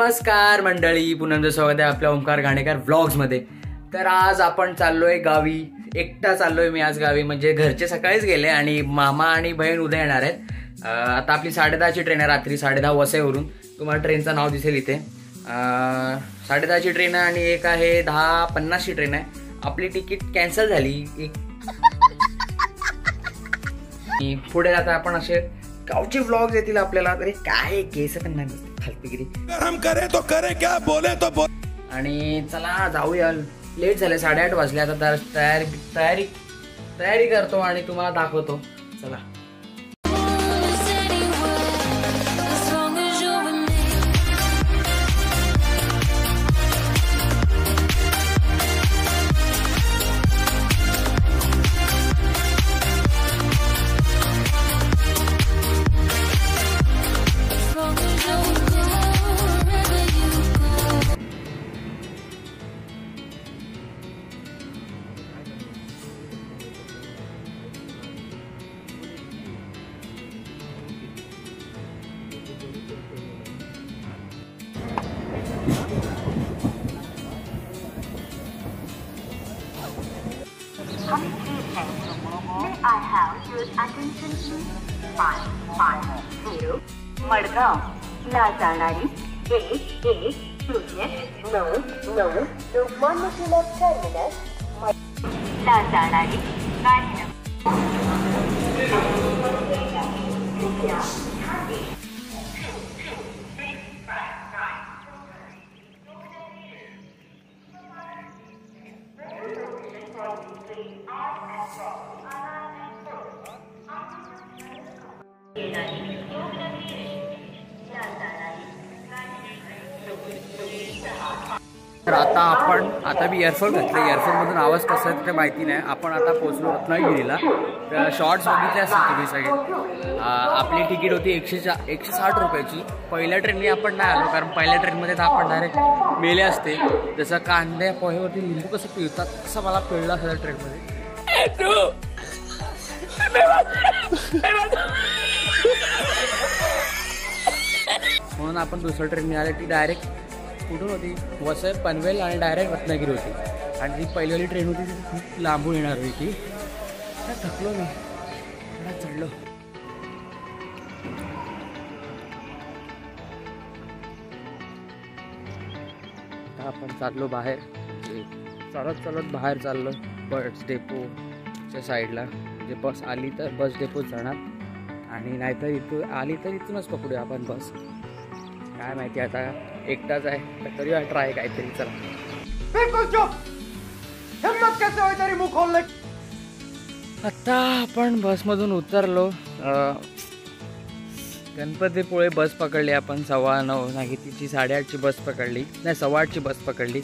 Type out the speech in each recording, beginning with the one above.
नमस्कार मंडळी, पुन्हा स्वागत आहे आपल्या ओंकार घाणेकर व्लॉग्समध्ये। तर आज आपण चाललोय गावी, एकटा चाललोय मी आज गावी, म्हणजे घरचे सकाळीच गेले आणि मामा आणि बहीण उद्या येणार आहेत। आता आपली 10:30ची ट्रेन आहे, रात्री 10:30 वसईवरून। तुम्हाला ट्रेनचं नाव दिसेल इथे। 10:30ची ट्रेन आहे आणि एक आहे 10:50ची ट्रेन आहे। आपली तिकीट कॅन्सल झाली। पुढे आता आपण असे गावचे व्लॉग्स येतील आपल्याला। तरी काय केस पण नाही खालपिगिरी, हम करे तो करे, क्या बोले तो बोल। आणि चला जाऊया, लेट झाले, 8:30 वाजले। आता तयारी करतो आणि तुम्हाला दाखवतो। चला I have your attention please. 550 Madgaon ला जाणारी 1109 लोकमान्य टिळक टर्मिनस ला जाणारी गाडी तर आता मी इयरफोन घातले। इयरफोनमधून आवाज कसा आहे ते माहिती नाही। आपण आता पोहोचलो रत्नागिरीला। तर शॉर्ट्स बघितले असतील तुम्ही सगळे। आपली तिकीट होती 160 रुपयाची। पहिल्या ट्रेनने आपण नाही आलो, कारण पहिल्या ट्रेनमध्ये तर आपण डायरेक्ट मेले असते। जसं कांद्या पोहेवरती लिंबू कसं पिळतात तसं मला पिळलं असं ट्रेनमध्ये। म्हणून आपण दुसऱ्या ट्रेनने आले। ती डायरेक्ट कुठून होती? वसई, पनवेल आणि डायरेक्ट रत्नागिरी होती। आणि ती पहिली ट्रेन होती ती खूप लांबून येणार होती ती। थकलो मी, चढलो। आता आपण चाललो बाहेर, चालत बाहेर चाललो बस डेपोच्या साईडला। म्हणजे बस आली तर बस डेपोत जाणार, आणि नाहीतर इथून आली तर इथूनच पकडूया आपण बस। काय माहिती, आता एकटाच आहे तर करूया ट्राय काहीतरी। चला बिल्कुल चुप, हिम्मत कैसे होई तेरी मुंह खोलने। आता आपण बसमधून उतरलो। गणपतीपुळे बस पकडली आपण 9:15 नाही, तिची 8:30ची बस पकडली, नाही 8:15ची बस पकडली।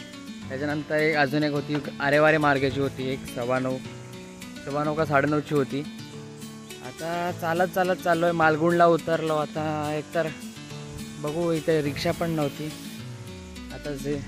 त्याच्यानंतर एक अजून एक होती आरेवारे मार्गाची होती, एक 9:15 का 9:30ची होती। आता चालत चाललोय, मालगुणला उतरलो। आता एकतर बघू, इथे रिक्षा पण नव्हती। आता जे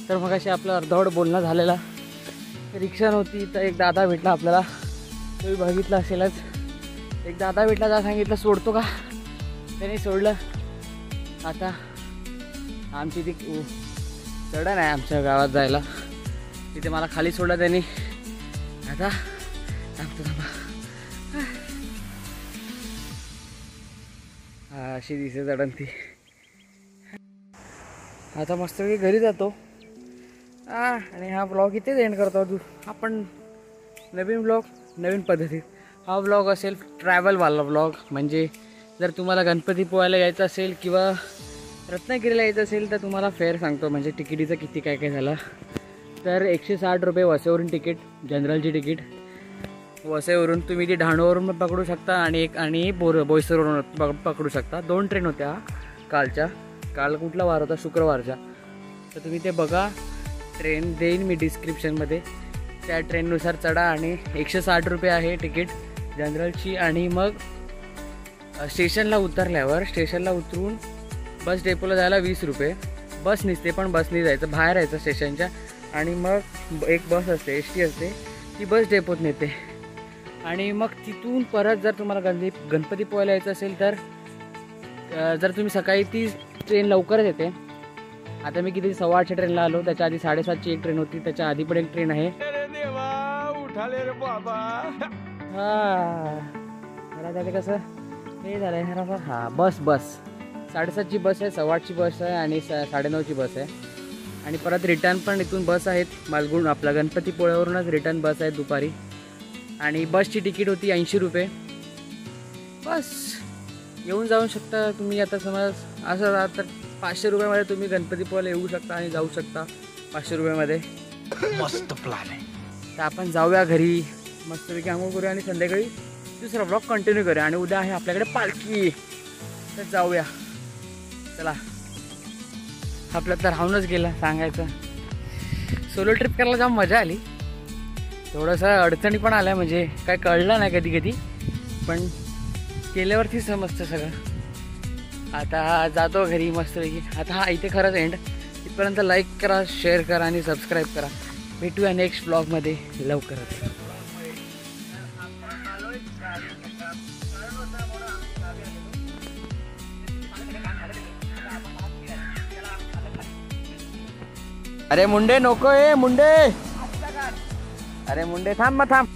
तर मगाशी आपलं अर्धवट बोलणं झालेला। रिक्षा नव्हती तर एक दादा भेटला आपल्याला, तुम्ही बघितलं असेलच। एक दादा भेटला, त्याला सांगितलं सोडतो का, त्याने सोडलं। आता आमची ती चढण आहे आमच्या गावात जायला, तिथे मला खाली सोडलं त्यांनी। आता अशी दिसे चढण ती। आता मस्त घरी जातो आणि हा ब्लॉग इथेच एंड करतो। आपण नवीन ब्लॉग नवीन पद्धतीत, हा ब्लॉग असेल ट्रॅव्हलवाला ब्लॉग। म्हणजे जर तुम्हाला गणपतीपुळ्याला यायचं असेल किंवा रत्नागिरीला यायचं असेल तर तुम्हाला फेअर सांगतो, म्हणजे तिकिटीचं किती काय झालं। तर 160 रुपये वसईवरून तिकीट, जनरलची तिकीट। वसईवरून तुम्ही ती डहाणूवरून पण पकडू शकता आणि बोईसरवरून पकडू शकता। 2 ट्रेन होत्या कालच्या। काल कुठला वार होता? शुक्रवारचा। तर तुम्ही ते बघा ट्रेन देईन मी डिस्क्रिप्शनमध्ये. त्या ट्रेननुसार चढा आणि 160 रुपये आहे तिकीट जनरलची. आणि मग स्टेशनला उतरून बस डेपोला जायला 20 रुपये. बस निघते, पण बसनी जायचं, बाहेर यायचं स्टेशनच्या. आणि मग एक बस असते, ST असते, ती बस डेपोत नेते. आणि मग तिथून परत जर तुम्हाला गणपतीपुळ्याला यायचं असेल तर जर तुम्ही सकाळी, ती ट्रेन लवकरच येते. आता मी किती 8:15 ट्रेनला आलो, त्याच्या आधी 7:30ची एक ट्रेन होती, त्याच्या आधी पण एक ट्रेन आहे. मला त्याचे कसं हे झालं आहे. हां बस 7:30ची बस आहे, 8:15ची बस आहे आणि 9:30ची बस आहे. आणि परत रिटर्न पण इथून बस आहेत, मालगुण आपला गणपतीपुळ्यावरूनच रिटर्न बस आहेत दुपारी. आणि बसची तिकीट होती 80 रुपये. बस येऊन जाऊ शकता तुम्ही. आता समज असं राहत तर 500 रुपयामध्ये तुम्ही गणपतीपुळ्याला येऊ शकता आणि जाऊ शकता 500 रुपयामध्ये. मस्त प्लॅन आहे. तर आपण जाऊया घरी, मस्तपैकी आंघोळ करूया आणि संध्याकाळी दुसरा ब्लॉग कंटिन्यू करूया. आणि उद्या आहे आपल्याकडे पालखी, तर जाऊया. चला, आपलं तर राहूनच गेलं सांगायचं. सोलो ट्रिप करायला जाम मजा आली. थोडंसं अडचणी पण आल्या, म्हणजे काय कळलं नाही कधी पण केल्यावरती समजतं सगळं. आता जातो घरी मस्तपैकी. आता हा इथे खरंच एंड. इथपर्यंत लाईक करा, शेअर करा आणि सबस्क्राईब करा. भेटूया नेक्स्ट ब्लॉगमध्ये लवकरच. अरे मुंडे नको आहे, मुंडे. अरे मुंडे थांब, मग थांब.